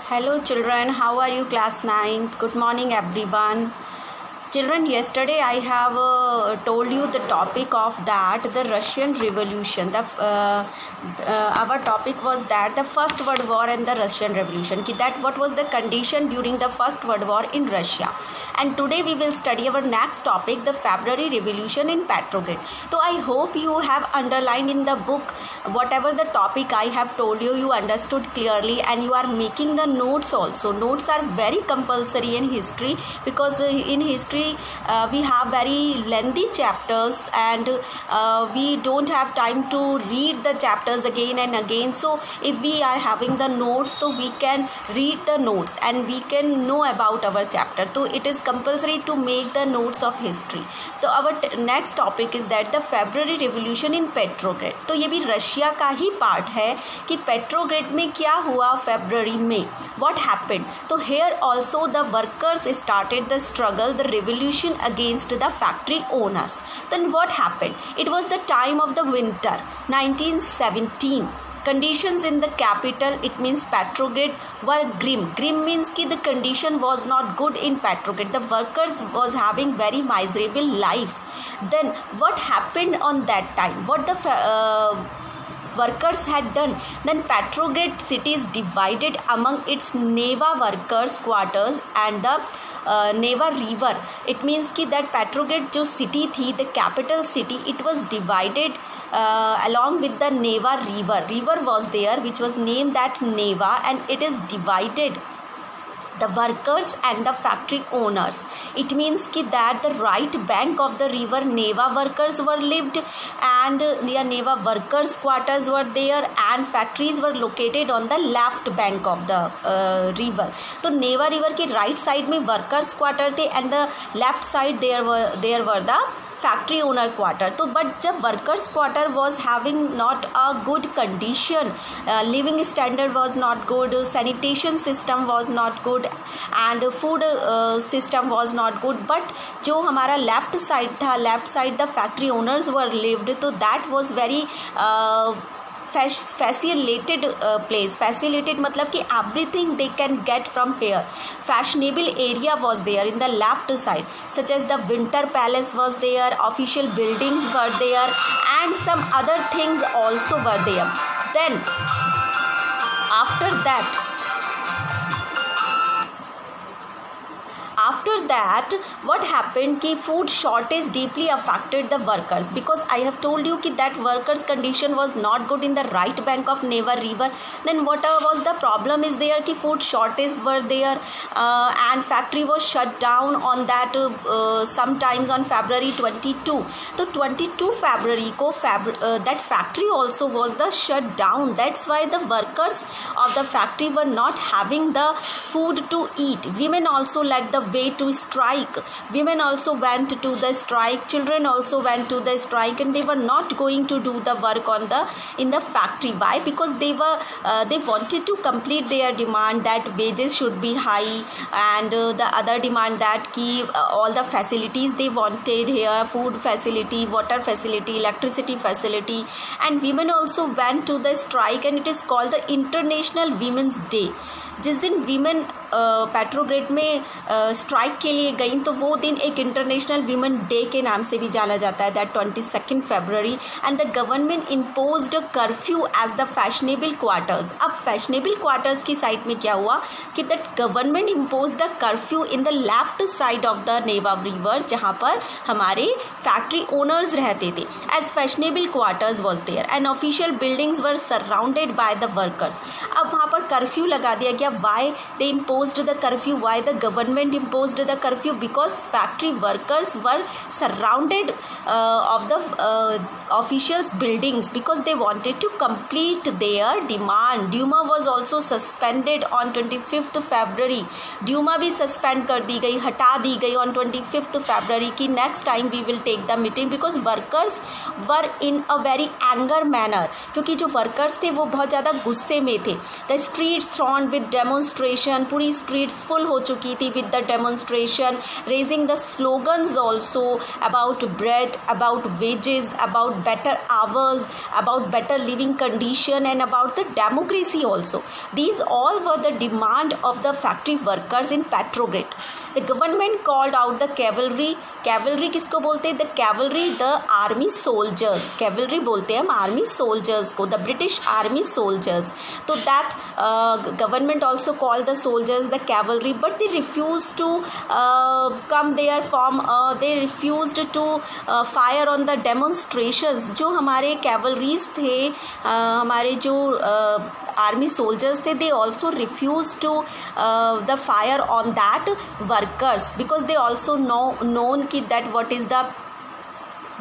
Hello children, how are you class 9th? Good morning everyone. Children, yesterday I have told you the topic of that the Russian Revolution. Our topic was that the First World War and the Russian Revolution. That what was the condition during the First World War in Russia. And today we will study our next topic, the February Revolution in Petrograd. So I hope you have underlined in the book whatever the topic I have told you, you understood clearly and you are making the notes also. Notes are very compulsory in history because in history we have very lengthy chapters and we don't have time to read the chapters again and again. So if we are having the notes, so we can read the notes and we can know about our chapter. So it is compulsory to make the notes of history. So our next topic is that the February Revolution in Petrograd. तो ये भी Russia का ही part है कि पेट्रोग्रेड में क्या हुआ फरवरी में, what happened. तो here also the workers started the struggle, the revolution against the factory owners. Then what happened? It was the time of the winter 1917. Conditions in the capital, it means Petrograd, were grim. Grim means कि the condition was not good in Petrograd. The workers was having very miserable life. Then what happened on that time? What the workers had done? Then Petrograd city is divided among its Neva workers quarters and the Neva river. It means कि that Petrograd जो city थी, the capital city, it was divided along with the Neva river. River was there which was named that Neva and it is divided the workers and the factory owners. It means कि that the right bank of the river Neva workers were lived and near Neva workers quarters were there and factories were located on the left bank of the river. तो Neva river के right side में workers quarter थे and the left side there were the factory owner quarter. तो but जब workers quarter was having not a good condition, living standard was not good, sanitation system was not good and food system was not good, but जो हमारा left side था, left side the factory owners were lived, तो that was very facilitated place. Facilitated मतलब कि everything they can get from here. Fashionable area was there in the left side, such as the Winter Palace was there, official buildings were there and some other things also were there. Then after that what happened कि food shortage deeply affected the workers because I have told you कि that workers condition was not good in the right bank of Neva river. Then what was the problem is there कि food shortage were there and factory was shut down on that sometimes on February 22. तो 22 February को that factory also was the shut down. That's why the workers of the factory were not having the food to eat. Women also led the way to strike. Women also went to the strike. Children also went to the strike and they were not going to do the work in the factory. Why? Because they wanted to complete their demand that wages should be high and the other demand that all the facilities they wanted here, food facility, water facility, electricity facility, and women also went to the strike and it is called the International Women's Day. जिस दिन women पेट्रोग्रेड में strike के लिए गई तो वो दिन एक इंटरनेशनल वीमेन डे के नाम से भी जाना जाता है, that 22 February. And the government imposed curfew as the fashionable quarters. अब फैशनेबल क्वार्टर्स की साइड में क्या हुआ कि that government impose the curfew in the left side of the Neva river जहाँ पर हमारे फैक्ट्री ओनर्स रहते थे. As fashionable quarters was there and official buildings were surrounded by the workers. अब वहाँ पर कर्फ्यू लगा दिया गया. Why they imposed the curfew? Why the government imposed the curfew? Because factory workers were surrounded of the officials' buildings because they wanted to complete their demand. Duma was also suspended on 25th February. Duma भी suspend कर दी गई, हटा दी गई on 25th February कि next time we will take the meeting because workers were in a very anger manner. क्योंकि जो workers थे वो बहुत ज़्यादा गुस्से में थे. The streets thronged with demonstration. पूरी स्ट्रीट्स फुल हो चुकी थी with the demonstration, raising the slogans also about bread, about wages, about about better hours, about better living condition, and about the democracy also. These all were the demand of the factory workers in Petrograd. The government called out the cavalry. Cavalry किसको बोलते हैं? The cavalry, the army soldiers. Cavalry बोलते हैं हम army soldiers को, the British army soldiers. So that government also called the soldiers the cavalry, but they refused to come there from. They refused to fire on the demonstrations. जो हमारे cavalries थे, हमारे जो army soldiers थे, they also refused to the fire on that workers, because they also known ki that what is the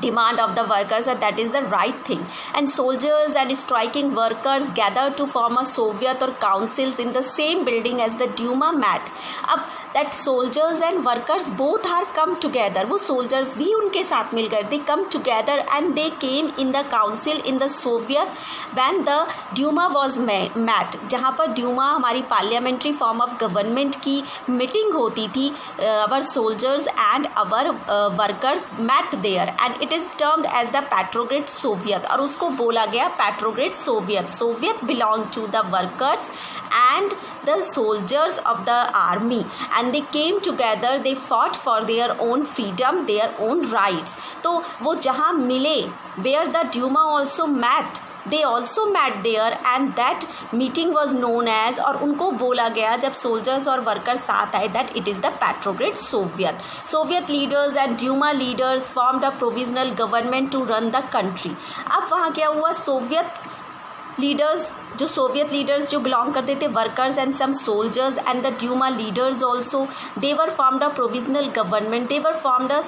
demand of the workers, and that is the right thing. And soldiers and striking workers gathered to form a Soviet or councils in the same building as the Duma met. अब that soldiers and workers both are come together. वो soldiers भी उनके साथ मिल गए. They come together and they came in the council in the Soviet when the Duma was met. जहाँ पर Duma हमारी parliamentary form of government की meeting होती थी. Our soldiers and our workers met there, and it is termed as the Petrograd Soviet. और उसको बोला गया Petrograd Soviet. Soviet belong to the workers and the soldiers of the army, and they came together. They fought for their own freedom, their own rights. तो वो जहाँ मिले, where the Duma also met, they also met there, and that meeting was known as, और उनको बोला गया जब soldiers और workers साथ आए, that it is the Petrograd Soviet. Soviet leaders and Duma leaders formed a provisional government to run the country. अब वहाँ क्या हुआ? सोवियत लीडर्स जो बिलोंग करते थे, workers and some soldiers and the Duma leaders also, they were formed a provisional government. They were formed a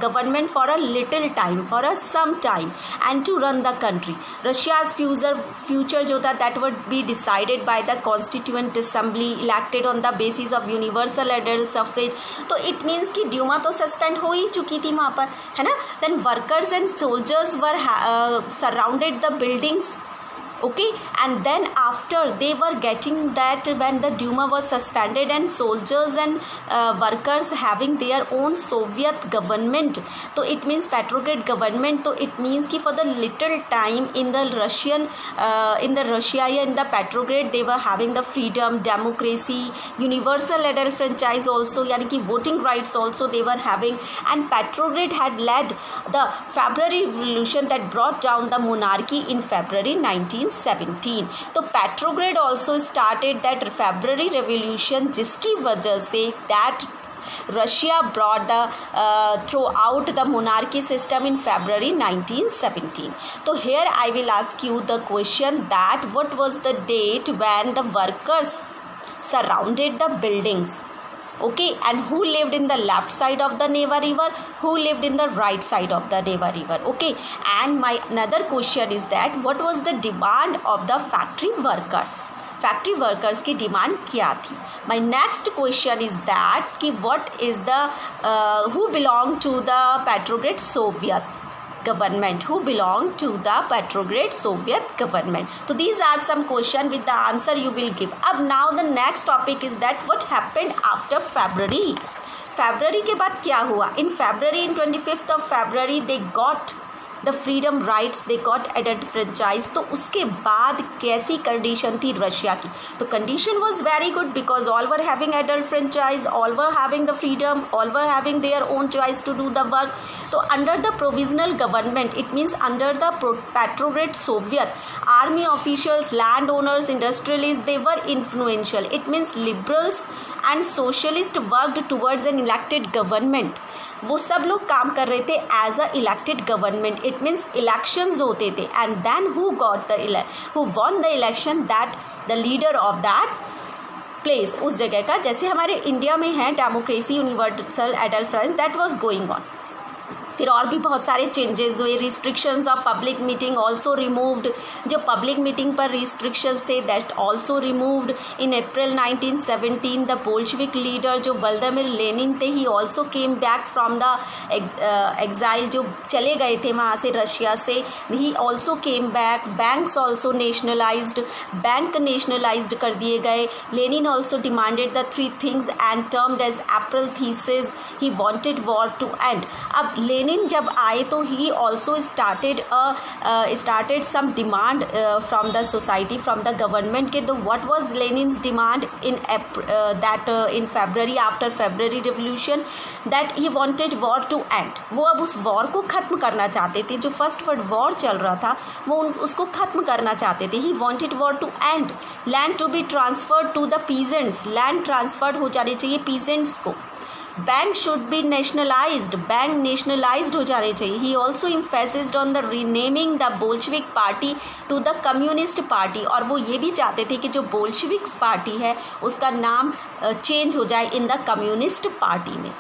government for a little time, for a some time, and to run the country. Russia's future जो था that would be decided by the constituent assembly elected on the basis of universal adult suffrage. तो it means कि Duma तो suspend हो ही चुकी थी वहाँ पर, है ना. Then workers and soldiers were surrounded the buildings. Okay, and then after they were getting that when the Duma was suspended and soldiers and workers having their own Soviet government, so it means Petrograd government. So it means कि for the little time in the Russia in the Petrograd they were having the freedom, democracy, universal adult franchise also, यानी कि voting rights also they were having. And Petrograd had led the February revolution that brought down the monarchy in February 1917. तो Petrograd also started that February revolution, जिसकी वजह से that Russia brought the throughout the monarchy system in February 1917. So here I will ask you the question that what was the date when the workers surrounded the buildings? Okay, and who lived in the left side of the Neva river, who lived in the right side of the Neva river? Okay, and my another question is that what was the demand of the factory workers? Factory workers की demand क्या थी? My next question is that कि what is the who belong to the Petrograd Soviet government, who belong to the Petrograd Soviet government. So these are some questions with the answer you will give. Ab now the next topic is that what happened after February. February के बाद क्या हुआ? In February, in 25th of February they got the freedom rights, they got adult franchise. तो उसके बाद कैसी condition थी Russia की? तो condition was very good because all were having adult franchise, all were having the freedom, all were having their own choice to do the work. So under the provisional government, it means under the Petrograd Soviet, army officials, landowners, industrialists, they were influential. It means liberals and socialists worked towards an elected government. वो सब लोग काम कर रहे थे as a elected government. It means elections होते थे and then who won the election, that the leader of that place, उस जगह का, जैसे हमारे इंडिया में है democracy, universal adult friends, that was going on. फिर और भी बहुत सारे चेंजेस हुए. Restrictions of public meeting also removed. जो पब्लिक मीटिंग पर रिस्ट्रिक्शंस थे that also removed. In April 1917 the Bolshevik leader जो व्लादिमीर लेनिन थे, he also came back from the exile, जो चले गए थे वहाँ से रशिया से, he also came back. Banks also nationalised, bank nationalised कर दिए गए. Lenin also demanded the 3 things and termed as April thesis. He wanted war to end. अब लेनिन लेनिन जब आए तो he also started some demand from the society, from the government के. तो what was Lenin's demand in February, after February revolution, that he wanted war to end. वो अब उस war को ख़त्म करना चाहते थे. जो फर्स्ट वर्ल्ड वॉर चल रहा था वो उसको ख़त्म करना चाहते थे. He wanted war to end, land to be transferred to the peasants, land transferred हो जाने चाहिए पीजेंट्स को. Bank should be nationalised, bank nationalised हो जाने चाहिए. He also emphasised on the renaming the Bolshevik party to the Communist party. और वो ये भी चाहते थे कि जो बोल्शेविक्स पार्टी है उसका नाम चेंज हो जाए इन द कम्युनिस्ट पार्टी में.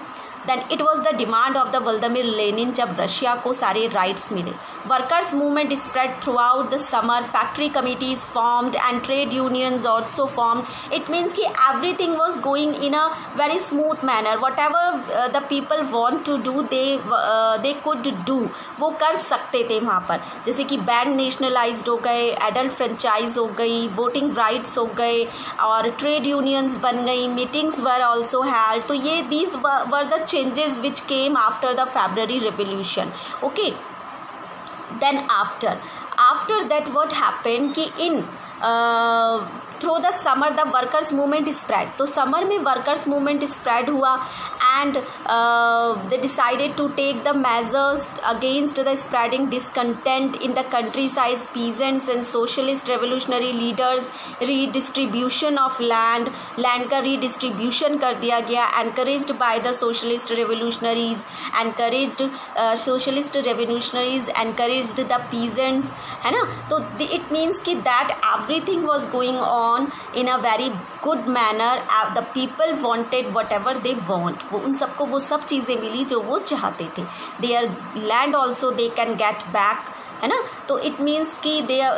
Then it was the demand of the Vladimir Lenin जब रशिया को सारे राइट्स मिले. Workers movement spread throughout the summer, factory committees formed and trade unions also formed. It means कि everything was going in a very smooth manner. Whatever the people want to do they could do, वो कर सकते थे वहाँ पर. जैसे कि bank nationalised हो गए, एडल्ट फ्रेंचाइज हो गई, वोटिंग राइट्स हो गए और ट्रेड यूनियंस बन गई, मीटिंग्स वर ऑल्सो हैल्ड. तो ये these were the changes which came after the February Revolution. Okay, then after that what happened कि in through the summer the workers movement spread. तो summer में workers movement spread हुआ and they decided to take the measures against the spreading discontent in the countryside. Peasants and socialist revolutionary leaders, redistribution of land का redistribution कर दिया गया. Encouraged by the socialist revolutionaries, encouraged the peasants, है ना. तो it means कि that everything was going on in a very good manner. The people wanted whatever they want. वो उन सबको वो सब चीज़ें मिली जो वो चाहते थे. Their land also they can get back, है ना. तो it means कि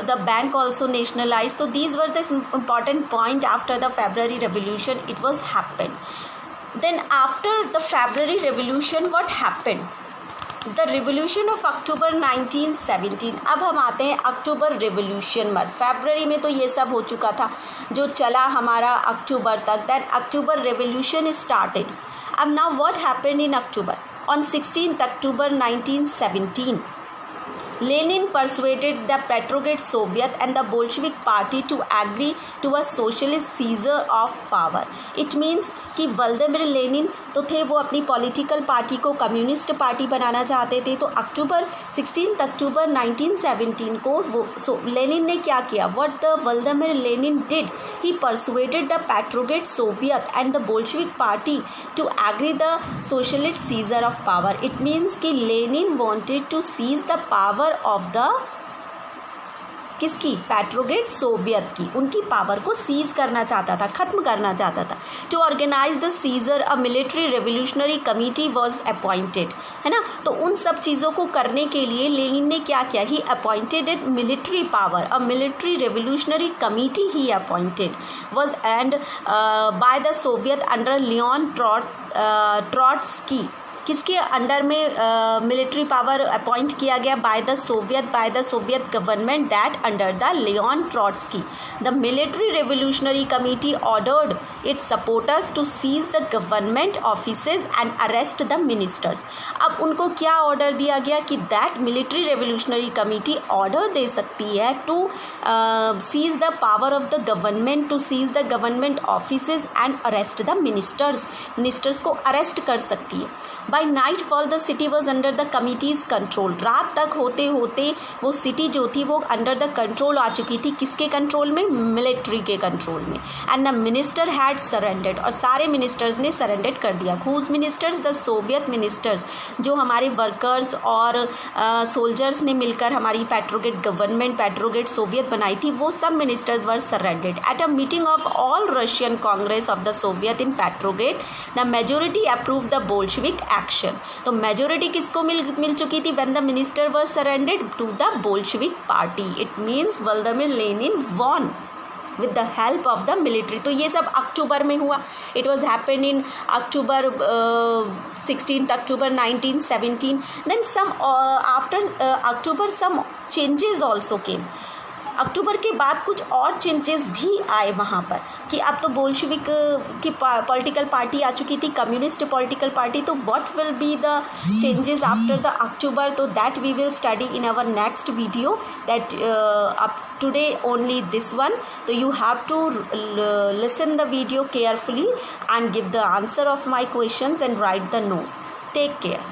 the bank also nationalized. So these were the important point after the February Revolution it was happened. Then after the February Revolution what happened? The revolution of October 1917. अब हम आते हैं अक्टूबर revolution में. फरवरी में तो ये सब हो चुका था जो चला हमारा अक्टूबर तक. दैन अक्टूबर रिवोल्यूशन स्टार्टेड. अब now what happened in October? On 16 October 1917 Lenin persuaded the Petrograd Soviet and the Bolshevik Party to agree to a socialist seizure of power. It means कि व्लादिमीर लेनिन तो थे, वो अपनी political party को communist party बनाना चाहते थे. तो 16 अक्टूबर 1917 को वो लेनिन ने क्या किया? What the Vladimir Lenin did, he persuaded the Petrograd Soviet and the Bolshevik Party to agree the socialist seizure of power. It means कि Lenin wanted to seize the power of the किसकी? पेट्रोग्रेड Soviet की. उनकी power को seize करना चाहता था, खत्म करना चाहता था. To organise the seizure a military revolutionary committee was appointed, है ना. तो उन सब चीज़ों को करने के लिए लेनिन ने क्या किया? He appointed it military power, a military revolutionary committee he appointed was and by the Soviet under Leon Trotsky. किसके अंडर में मिलिट्री पावर अपॉइंट किया गया? By the Soviet government that under the Leon Trotsky. The military revolutionary committee ordered its supporters to seize the government offices and arrest the ministers. अब उनको क्या order दिया गया कि that military revolutionary committee order दे सकती है to seize the power of the government, to seize the government offices and arrest the ministers को अरेस्ट कर सकती है. By nightfall the city was under the committee's control. रात तक होते होते वो सिटी जो थी वो अंडर द कंट्रोल आ चुकी थी. किसके कंट्रोल में? मिलिट्री के कंट्रोल में. And the minister had surrendered, और सारे मिनिस्टर्स ने सरेंडेड कर दिया. Whose ministers? The Soviet ministers, जो हमारे वर्कर्स और सोल्जर्स ने मिलकर हमारी पेट्रोग्रेड गवर्नमेंट, पेट्रोग्रेड सोवियत बनाई थी, वो सब ministers were surrendered. At a meeting of all Russian Congress of the Soviet in Petrograd the majority approve the Bolshevik action. तो मेजोरिटी किसको मिल चुकी थी? When the minister were surrendered to the Bolshevik party. It means Vladimir Lenin won with the help of the military. तो ये सब अक्टूबर में हुआ. It was happened in October 16th October 1917. Then some after October some changes also came. अक्टूबर के बाद कुछ और changes भी आए वहाँ पर, कि अब तो बोल्शेविक की पॉलिटिकल पार्टी आ चुकी थी, कम्युनिस्ट पॉलिटिकल पार्टी, तो what will be the changes after the October, तो that we will study in our next video, that up today only this one. So you have to listen the video carefully and give the answer of my questions and write the notes. Take care.